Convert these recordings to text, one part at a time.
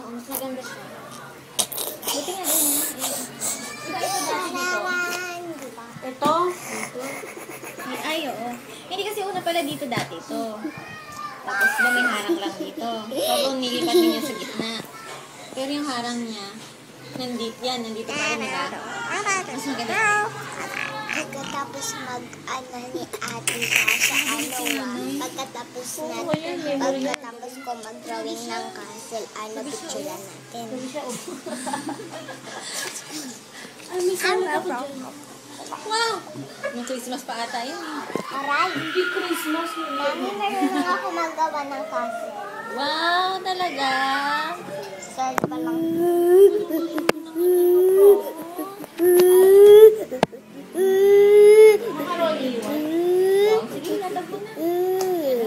Oo, mas maganda siya. Buti nga din. Diba ito dati dito? Ito? Dito? Ay, oo. Hindi kasi una pala dito dati ito. Tapos ba may harang lang dito. Tapos nilipat niya sa gitna. Pero yung harang niya, nandito yan. Nandito pa rin, diba? Mas maganda. Pagkatapos mag-ano ni Ate Sasha, pagkatapos ko mag-drawing ng castle, picturean natin. Ay, may sarap ako dyan. Wow! Yung Christmas pa ata yun. Aray! Hindi Christmas. Mami, marunong ako magawa ng castle. Wow! Talaga? Start pa lang.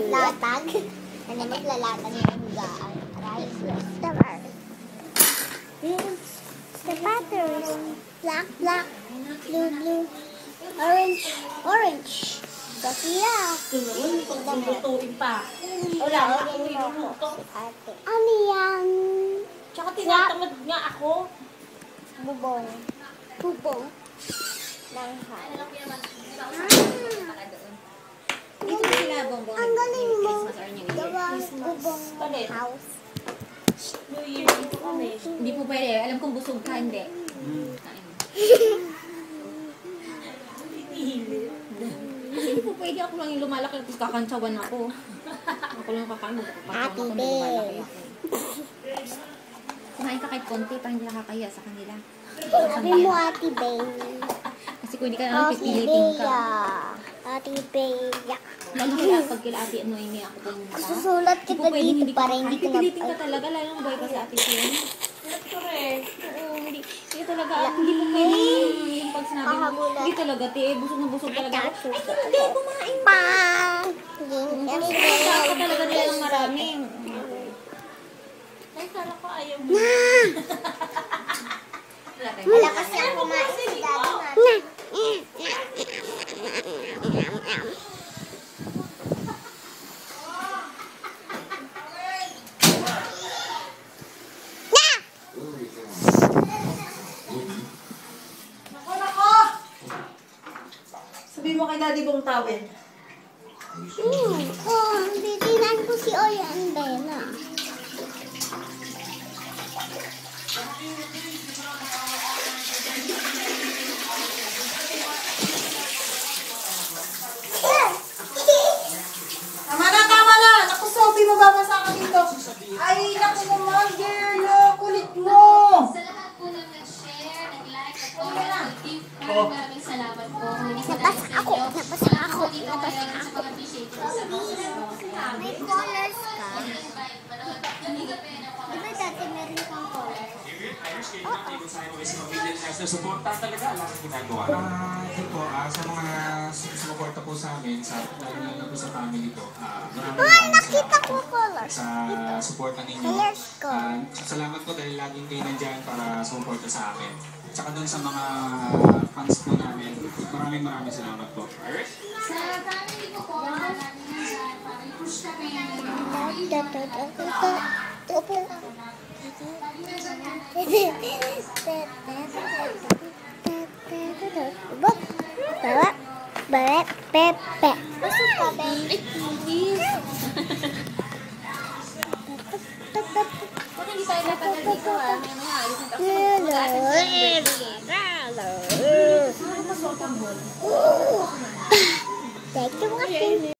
Latag? Ano maglalatag ng hugaan? Aray. The batteries. Black, blue, orange. Kasi Ang lutuin pa. Wala, ate. Ano yan? Tsaka tinatamad nga ako. Bubong. Ng Dito sila bongbong. Ang galing mo. Christmas or New Year. Gawa bubong Ulit. house. New Year dito kami. Hindi po pwede. Alam kong busog ka, hindi. Kain. Hindi po pwede ako lang yung lumalaki at kakantsawan ako. Ako lang kakain. Happy Lumalaki day. ako. Kumain ka kahit konti para hindi nakakahiya sa kanila. Sabi mo, Ate Bay. Kasi kung hindi ka naman pipilitin ka. Ate Bea. Lalo kaya pag kila ate ano ini ako pumunta. Susulat Hindi kita po pwede, dito hindi para ka hindi ka pipilitin ka talaga. Lalo ng boy ka sa ate Jen. Correct. Oo, hindi. Hindi talaga. Hindi mo pwede yung pag sinabi mo. Hindi talaga, te. Busog na busog talaga ako. Ay, hindi. Kumain pa. Susunod ka talaga nila ng marami. Ay, kala ko ayaw mo. Wala kasi ang kumain sa dati natin. Nako! Sabi mo kay Daddy Bong tawel. Titinan ko si Oya and Bella. Tama na! Naku, Sophie, mababasa ka dito. Ay, naku naman, girl. Kulit mo. Sa lahat po ng nag-share, nag-like, nag-comment, maraming salamat po. Nabasa ako. Dito ngayon sa mga appreciators sa May colors ka. Di ba dati meron kang colors? Suporta talaga lang ang ginagawa. Yun po, sa mga sumuporta po sa amin, lalo na po sa family ko, maraming Nakita ko colors. sa suporta ninyo. Colors ko. Salamat po dahil laging kayo nandyan para sumuporta sa amin. Tsaka doon sa mga fans po namin, maraming salamat po. Sa family ko po, namin nandyan para i-push kami. Opo. Pepe. Busog ka, Ben. Kung hindi tayo natagal dito ha, may ayos na tapos mag-a-attend sa birthday. Thank you,